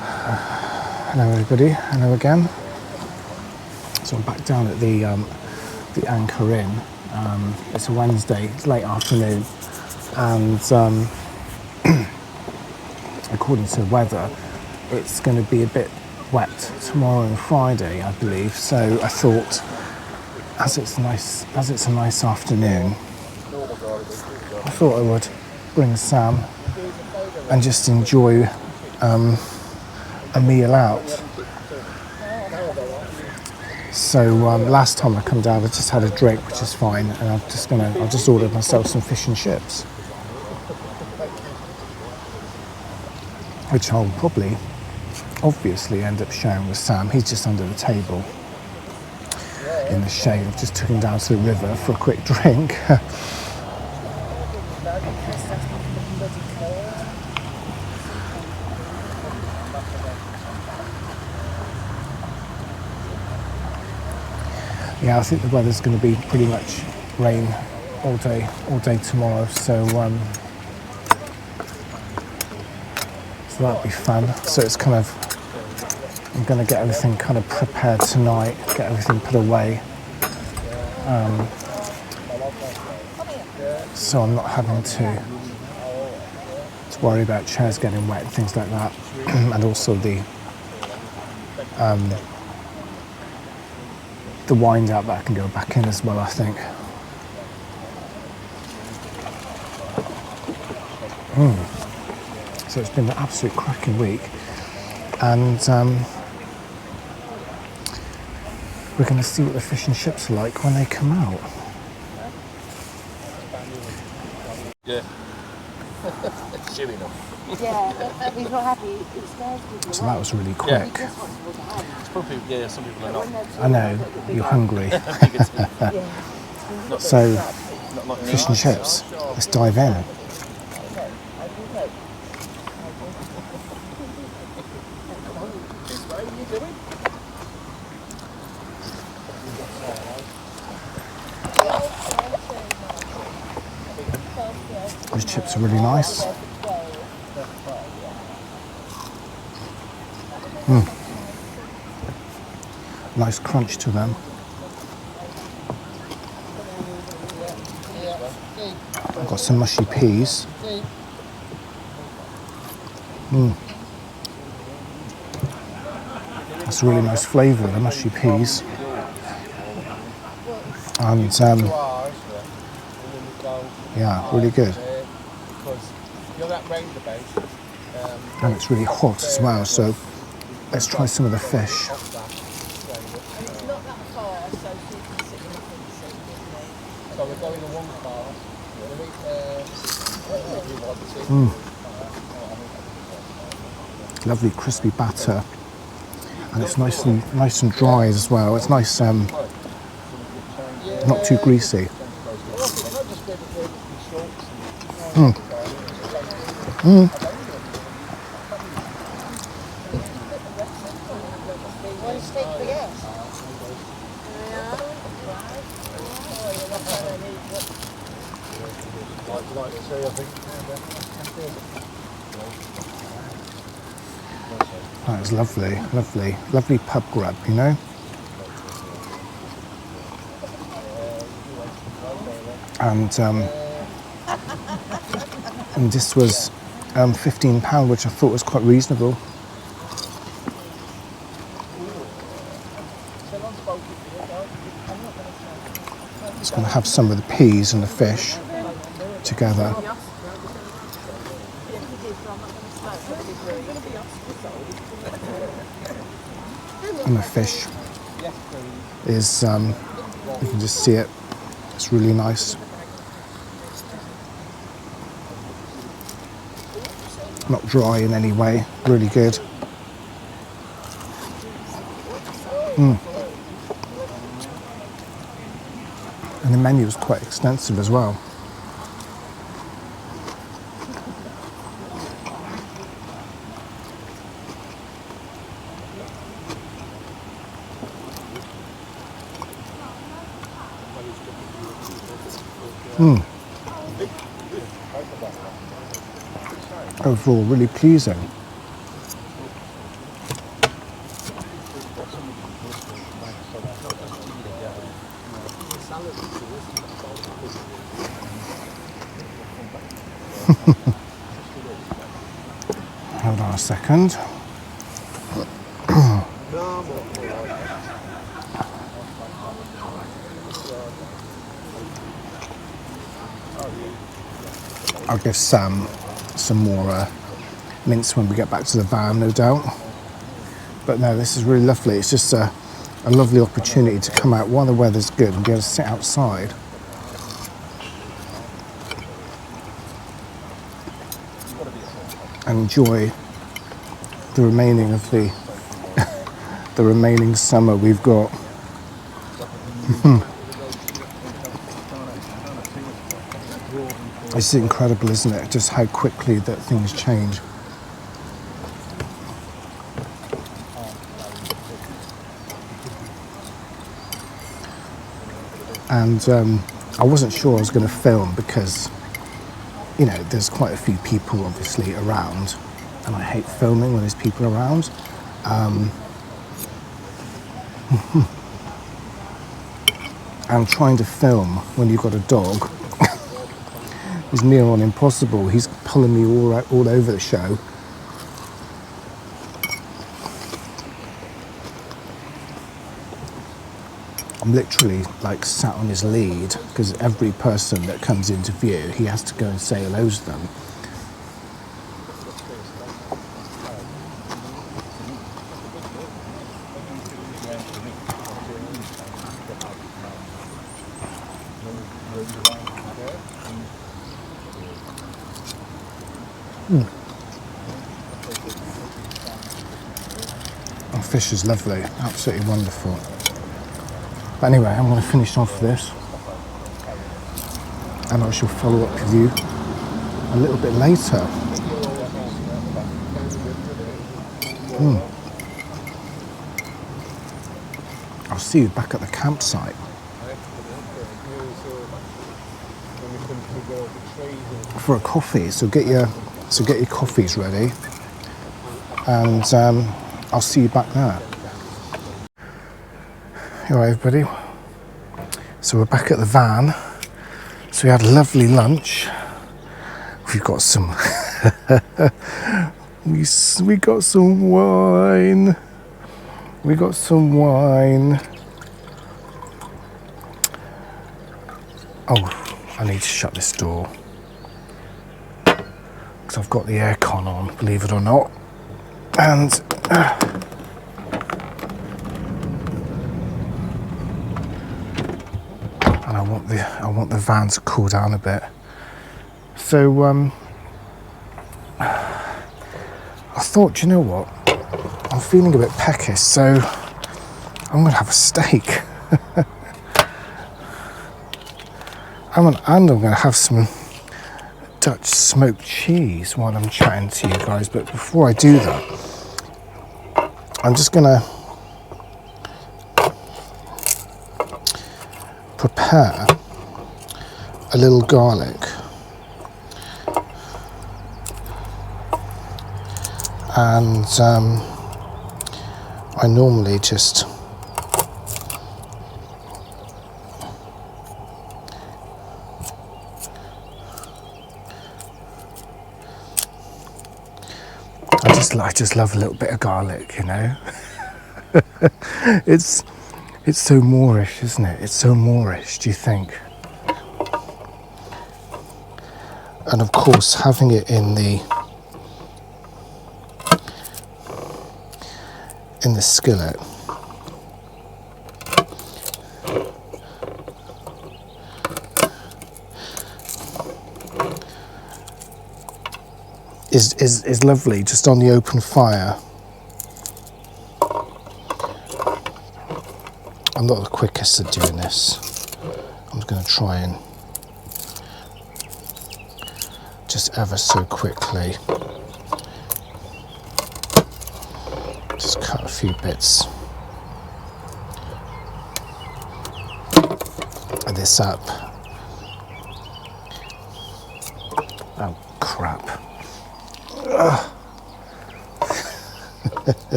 Hello everybody, hello again. So I'm back down at the Anchor Inn. It's a Wednesday, it's late afternoon, and according to the weather, it's going to be a bit wet tomorrow and Friday, I believe. So I thought, as it's a nice afternoon, I thought I would bring Sam and just enjoy a meal out. So last time I come down, I just had a drink, which is fine, and I've just ordered myself some fish and chips, which I'll probably, obviously, end up sharing with Sam. He's just under the table in the shade. I've just took him down to the river for a quick drink. Yeah, I think the weather's going to be pretty much rain all day tomorrow. So that'll be fun. So it's kind of, I'm going to get everything kind of prepared tonight, get everything put away. So I'm not having to worry about chairs getting wet and things like that. And also the wind out that I can go back in as well, I think. So it's been an absolute cracking week, and we're going to see what the fish and chips are like when they come out. Yeah. Chewy enough. Yeah, he's not happy. It scares people. So that was really quick. It's probably, some people are not. I know, you're hungry. So, fish and chips, let's dive in. Those chips are really nice. Nice crunch to them. I've got some mushy peas. That's a really nice flavour, the mushy peas. And yeah, really good. And it's really hot as well, so let's try some of the fish. Lovely crispy batter, and it's nice and dry as well. It's nice, not too greasy. That is lovely pub grub, you know. And this was £15, which I thought was quite reasonable. Just going to have some of the peas and the fish together. And the fish is, you can just see it, it's really nice. Not dry in any way, really good. And the menu is quite extensive as well. Overall, really pleasing. Hold on a second. I'll give Sam some more mince when we get back to the van, no doubt. But no, this is really lovely. It's just a lovely opportunity to come out while the weather's good and be able to sit outside. And enjoy the remaining of the the remaining summer we've got. It's incredible, isn't it? Just how quickly that things change. And I wasn't sure I was going to film because, you know, there's quite a few people obviously around, and I hate filming when there's people around. And trying to film when you've got a dog is near on impossible. He's pulling me all over the show. I'm literally like sat on his lead because every person that comes into view, he has to go and say hello to them. Oh, fish is lovely, absolutely wonderful. But anyway, I'm going to finish off this, and I shall follow up with you a little bit later. I'll see you back at the campsite. For a coffee, so get your coffees ready, and I'll see you back there. Alright everybody, so we're back at the van. So we had a lovely lunch. We've got some we got some wine. We got some wine. Oh, I need to shut this door because I've got the aircon on, believe it or not. And I want the van to cool down a bit. So I thought, do you know what? I'm feeling a bit peckish, so I'm gonna have a steak. And I'm gonna have some Dutch smoked cheese while I'm chatting to you guys. But before I do that, I'm just gonna prepare a little garlic. And I normally just I just love a little bit of garlic, you know. It's so Moorish, isn't it? It's so Moorish, do you think? And of course, having it in the skillet is lovely, just on the open fire. I'm not the quickest at doing this. I'm going to try and just ever so quickly just cut a few bits of this up. Oh crap.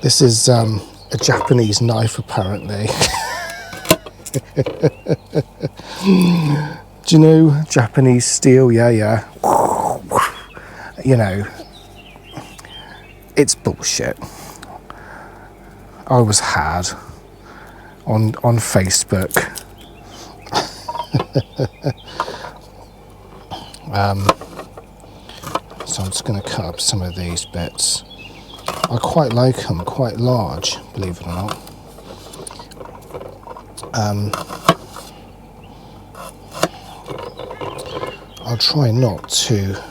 This is a Japanese knife, apparently. Do Do you know Japanese steel? Yeah. You know, it's bullshit. I was had on Facebook. So I'm just going to cut up some of these bits. I quite like them, quite large, believe it or not. I'll try not to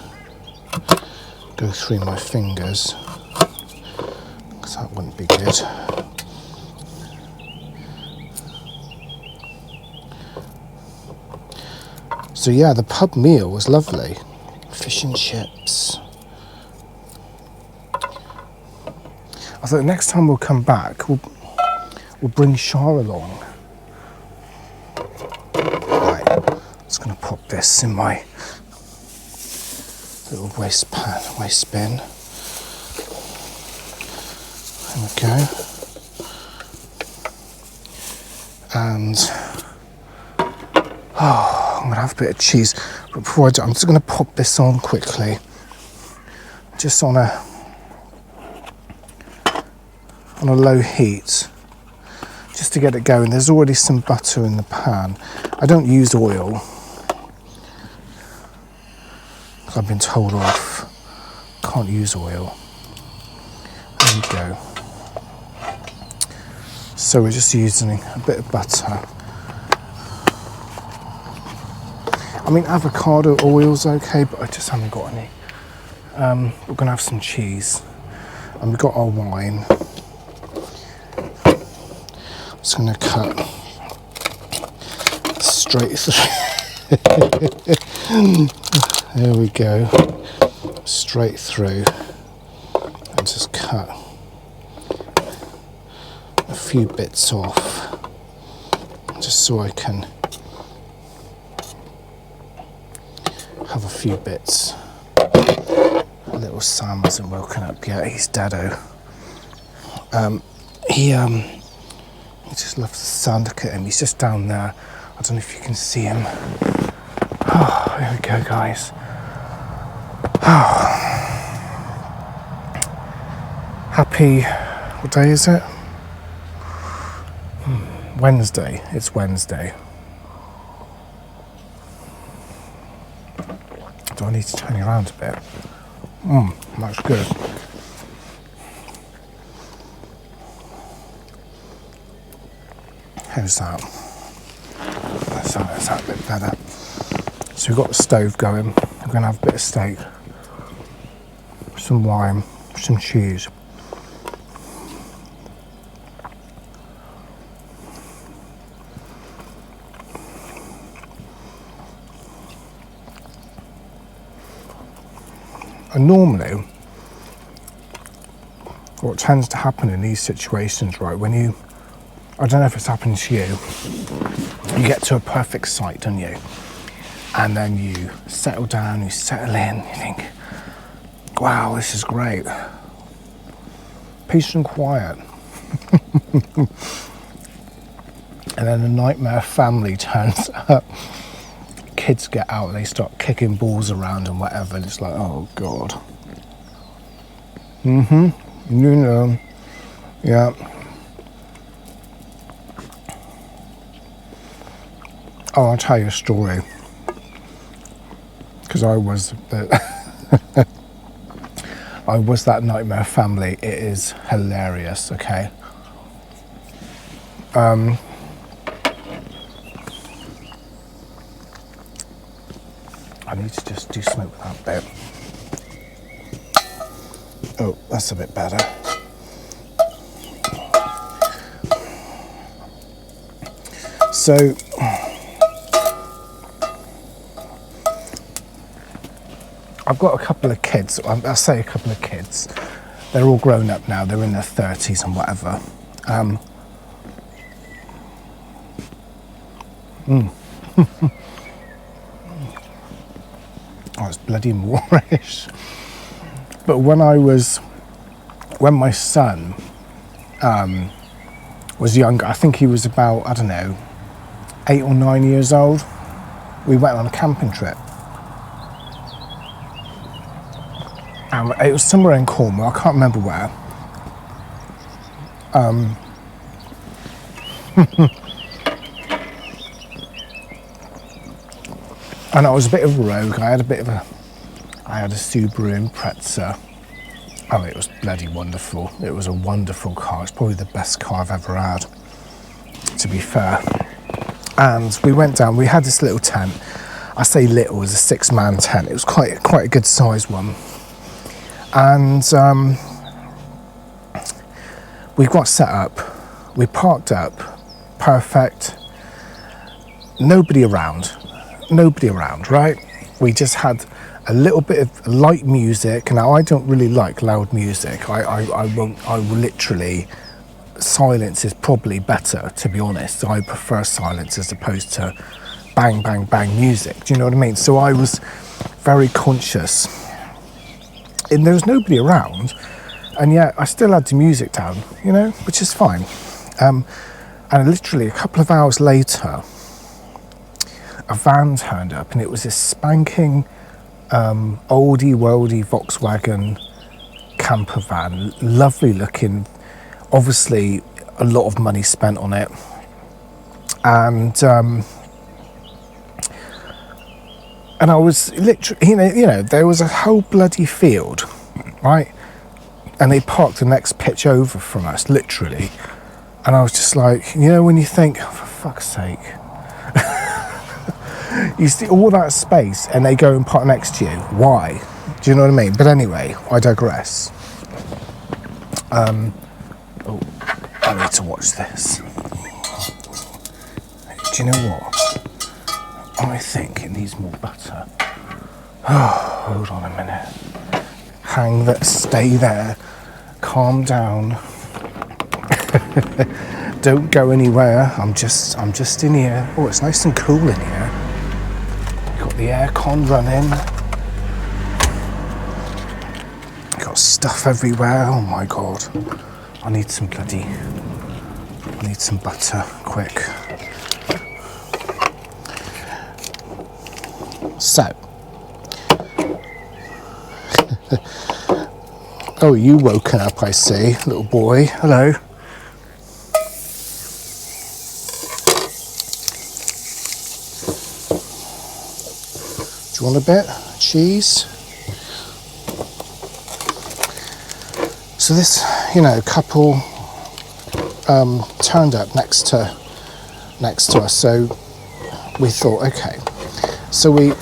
go through my fingers, because that wouldn't be good. So yeah, the pub meal was lovely. Fish and chips. I thought next time we'll come back, we'll bring Shah along. Right, I'm just going to pop this in my little waste bin. There we go. And I'm going to have a bit of cheese. But before I do, I'm just going to pop this on quickly. Just on a low heat. Just to get it going. There's already some butter in the pan. I don't use oil. I've been told off. Can't use oil. There we go. So we're just using a bit of butter. I mean, avocado oil's okay, but I just haven't got any. We're gonna have some cheese, and we've got our wine. I'm just gonna cut straight through. There we go, straight through, and just cut a few bits off, just so I can have a few bits. Little Sam hasn't woken up yet. He's daddo. He just loves the sun. Look at him. He's just down there. I don't know if you can see him. Oh, here we go, guys. Oh. Happy. What day is it? Wednesday. It's Wednesday. Do I need to turn it around a bit? That's good. How's that? That's that a bit better. So we've got the stove going. We're going to have a bit of steak, some wine, some cheese. And normally, what tends to happen in these situations, right, when you, I don't know if it's happened to you, you get to a perfect site, don't you? And then you settle down, you settle in, you think, wow, this is great. Peace and quiet. And then the nightmare family turns up. Kids get out, they start kicking balls around and whatever, and it's like, oh God. You know, yeah. Oh, I'll tell you a story. Because I was I was that nightmare family. It is hilarious, okay? I need to just do something with that bit. Oh, that's a bit better. So, I've got a couple of kids. I say a couple of kids. They're all grown up now. They're in their 30s and whatever. Oh, it's bloody Moorish. But when my son was younger, I think he was about, I don't know, 8 or 9 years old. we went on a camping trip. And it was somewhere in Cornwall, I can't remember where. And I was a bit of a rogue. I had a Subaru Impreza. Oh, it was bloody wonderful. It was a wonderful car. It's probably the best car I've ever had, to be fair. And we went down, we had this little tent. I say little, it was a 6-man tent. It was quite a good size one. And we got set up, we parked up, perfect. Nobody around, right? We just had a little bit of light music. Now, I don't really like loud music. I will literally, silence is probably better, to be honest. I prefer silence as opposed to bang, bang, bang music. Do you know what I mean? So I was very conscious. And there was nobody around, and yet I still had the music down, you know, which is fine. And literally a couple of hours later, a van turned up, and it was this spanking oldie worldy Volkswagen camper van, lovely looking, obviously a lot of money spent on it. And I was literally, you know, there was a whole bloody field, right? And they parked the next pitch over from us, literally. And I was just like, you know, when you think, oh, for fuck's sake. You see all that space and they go and park next to you. Why? Do you know what I mean? But anyway, I digress. Oh, I need to watch this. Do you know what? I think it needs more butter. Oh, hold on a minute. Stay there. Calm down. Don't go anywhere. I'm just in here. Oh, it's nice and cool in here. Got the aircon running. Got stuff everywhere. Oh my god. I need some butter, quick. So, oh, you woken up, I see, little boy. Hello. Do you want a bit? Cheese? So this, you know, couple turned up next to us, so we thought, okay. So I'm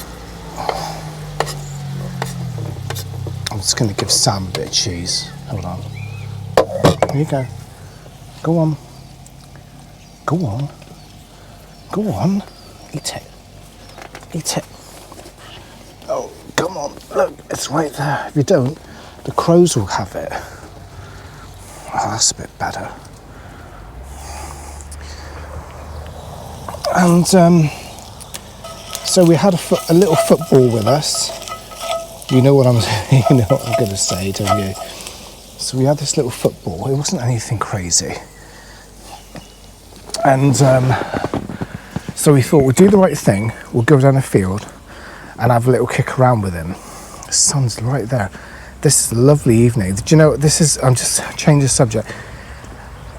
just going to give Sam a bit of cheese. Hold on. Here you go. Go on. Go on. Go on. Eat it. Eat it. Oh, come on. Look, it's right there. If you don't, the crows will have it. Oh, that's a bit better. And so we had a little football with us. You know what I'm going to say, don't you? So we had this little football. It wasn't anything crazy. And so we thought we'll do the right thing. We'll go down the field and have a little kick around with him. The sun's right there. This is a lovely evening. Do you know what this is? I'm just changing the subject.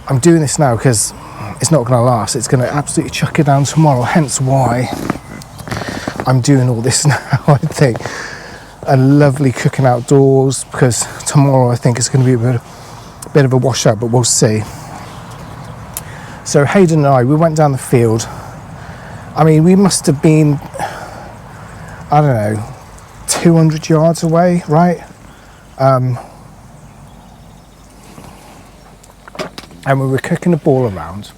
I'm doing this now because it's not going to last. It's going to absolutely chuck it down tomorrow. Hence why I'm doing all this now, I think. A lovely cooking outdoors, because tomorrow I think it's going to be a bit of a washout, but we'll see. So Hayden and I, we went down the field. I mean, we must have been, I don't know, 200 yards away, right? And we were kicking the ball around.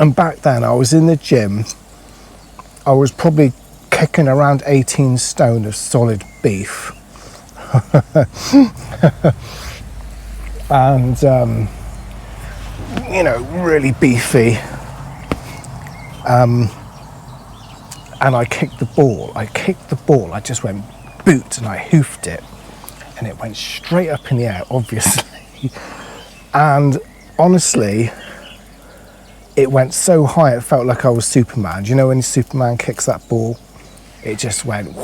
And back then I was in the gym. I was probably kicking around 18 stone of solid beef. And you know, really beefy. And I kicked the ball. I just went boot and I hoofed it. And it went straight up in the air, obviously. And honestly, it went so high, it felt like I was Superman. Do you know when Superman kicks that ball? It just went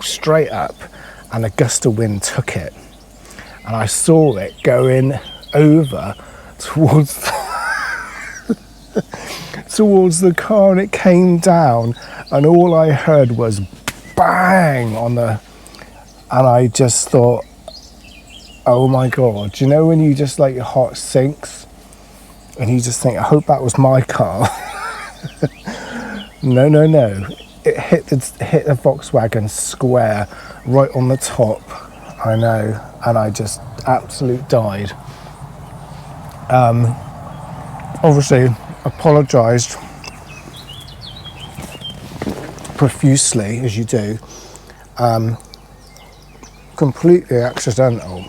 straight up, and a gust of wind took it. And I saw it going over towards towards the car, and it came down, and all I heard was bang on the, and I just thought, oh my God. Do you know when you just like your heart sinks and you just think, I hope that was my car? No. It hit the Volkswagen square right on the top. I know, and I just absolute died. Obviously apologised profusely, as you do. Completely accidental.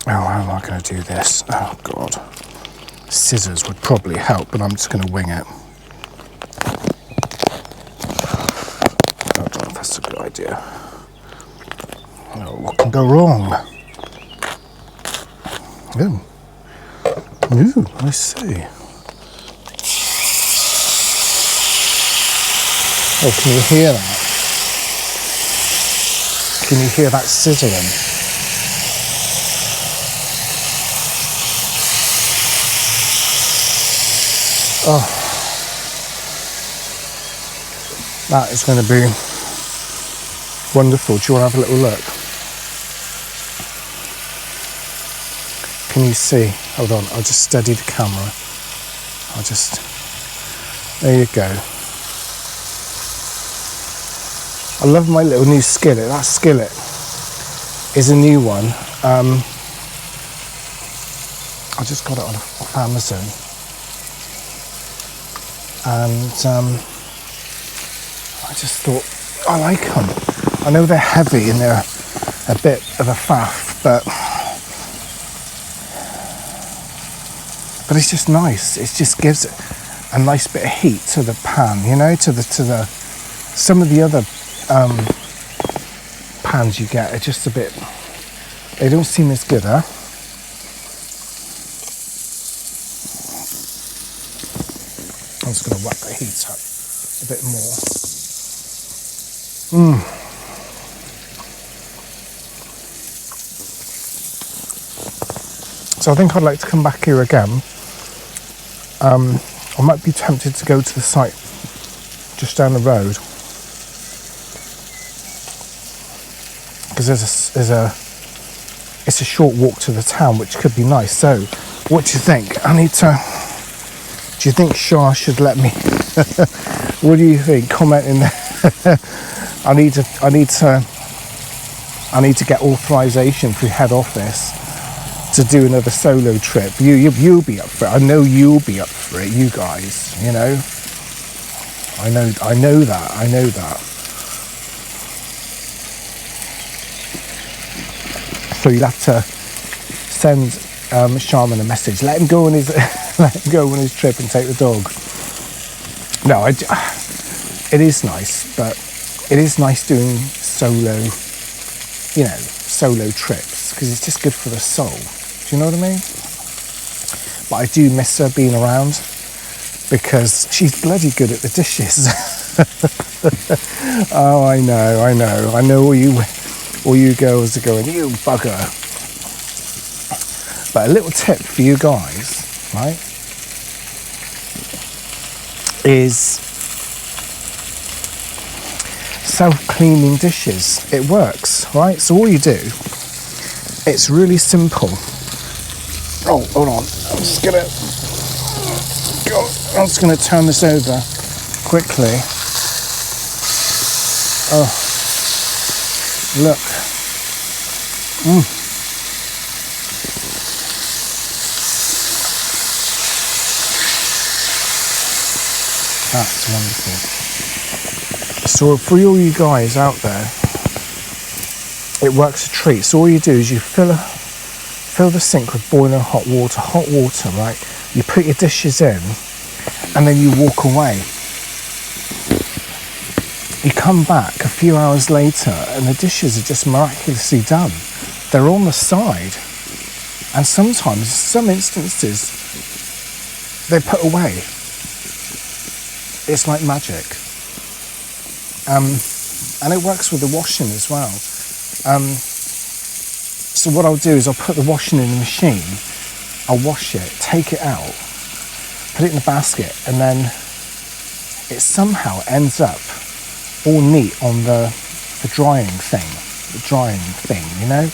Oh, how am I going to do this? Oh God. Scissors would probably help, but I'm just going to wing it. I don't know if that's a good idea. Oh, what can go wrong? Ooh, I see. Oh, can you hear that? Can you hear that sizzling? Oh, that is going to be wonderful. Do you want to have a little look? Can you see? Hold on, I'll just steady the camera. There you go. I love my little new skillet. That skillet is a new one. I just got it off Amazon. And I just thought, I like them. I know they're heavy and they're a bit of a faff, but it's just nice. It just gives it a nice bit of heat to the pan, you know, to the some of the other pans you get are just a bit, they don't seem as good, huh? I'm just going to whack the heat up a bit more. So I think I'd like to come back here again. I might be tempted to go to the site just down the road, because it's a short walk to the town, which could be nice. So what do you think? Do you think Shah should let me? What do you think? Comment in there. I need to get authorization through head office to do another solo trip. You'll be up for it. I know you'll be up for it, you guys, you know. I know that. So you'll have to send Sharman a message. Let him go on his trip and take the dog. No, it is nice, but it is nice doing solo trips, because it's just good for the soul. Do you know what I mean? But I do miss her being around, because she's bloody good at the dishes. Oh, I know all you girls are going, you bugger. But a little tip for you guys, right, is self-cleaning dishes. It works, right? So all you do, it's really simple. Oh, hold on. I'm just gonna turn this over quickly. Oh, look. That's wonderful. So for all you guys out there, it works a treat. So all you do is you fill the sink with boiling hot water, right? You put your dishes in, and then you walk away. you come back a few hours later and the dishes are just miraculously done. They're on the side. And sometimes, in some instances, they're put away. It's like magic. And it works with the washing as well. So what I'll do is I'll put the washing in the machine, I'll wash it, take it out, put it in the basket, and then it somehow ends up all neat on the drying thing, you know?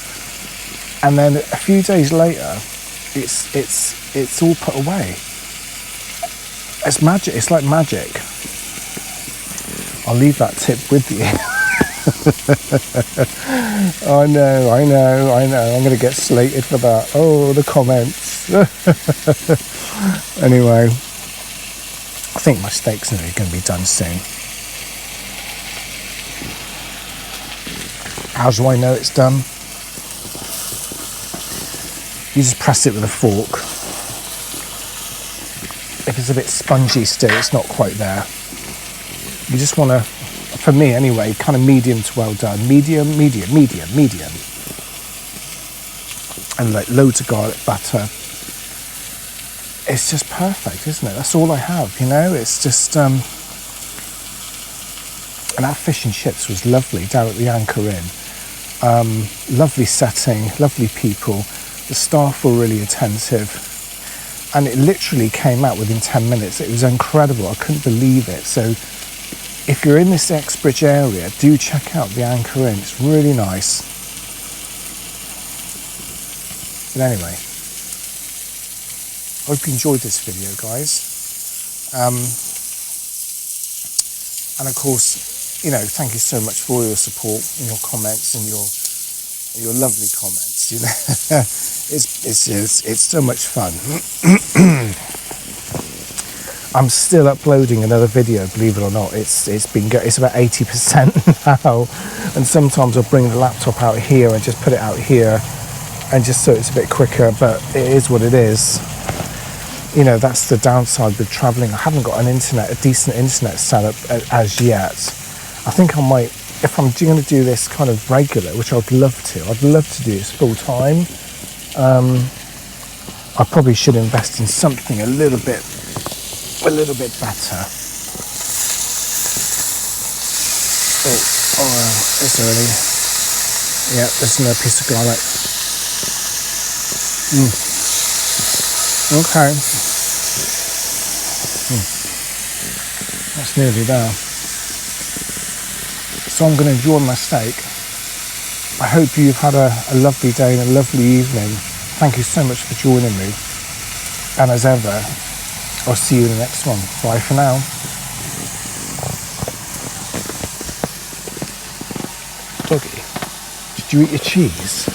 And then a few days later, it's all put away. It's magic, it's like magic. I'll leave that tip with you. I know. I'm going to get slated for that. Oh, the comments. Anyway, I think my steak's nearly going to be done soon. How do I know it's done? You just press it with a fork. If it's a bit spongy still, it's not quite there. You just want to, for me anyway, kind of medium to well done. Medium. And like loads of garlic butter. It's just perfect, isn't it? That's all I have, you know? It's just, and that fish and chips was lovely down at the Anchor Inn. Lovely setting, lovely people. The staff were really attentive. And it literally came out within 10 minutes. It was incredible. I couldn't believe it. So if you're in this Exbridge area, do check out the Anchor Inn. It's really nice. But anyway, I hope you enjoyed this video, guys. And of course, you know, thank you so much for all your support and your comments and your lovely comments. You know, it's so much fun. I'm still uploading another video, believe it or not. It's about 80% now, and sometimes I'll bring the laptop out here and just put it out here, and just so it's a bit quicker. But it is what it is. You know, that's the downside with travelling. I haven't got a decent internet setup as yet. I think I might, if I'm going to do this kind of regular, which I'd love to do this full time. I probably should invest in something a little bit better. Oh, it's early. Yeah, there's another piece of garlic. Okay. That's nearly there. So I'm going to enjoy my steak. I hope you've had a lovely day and a lovely evening. Thank you so much for joining me. And as ever, I'll see you in the next one. Bye for now. Doggy, did you eat your cheese?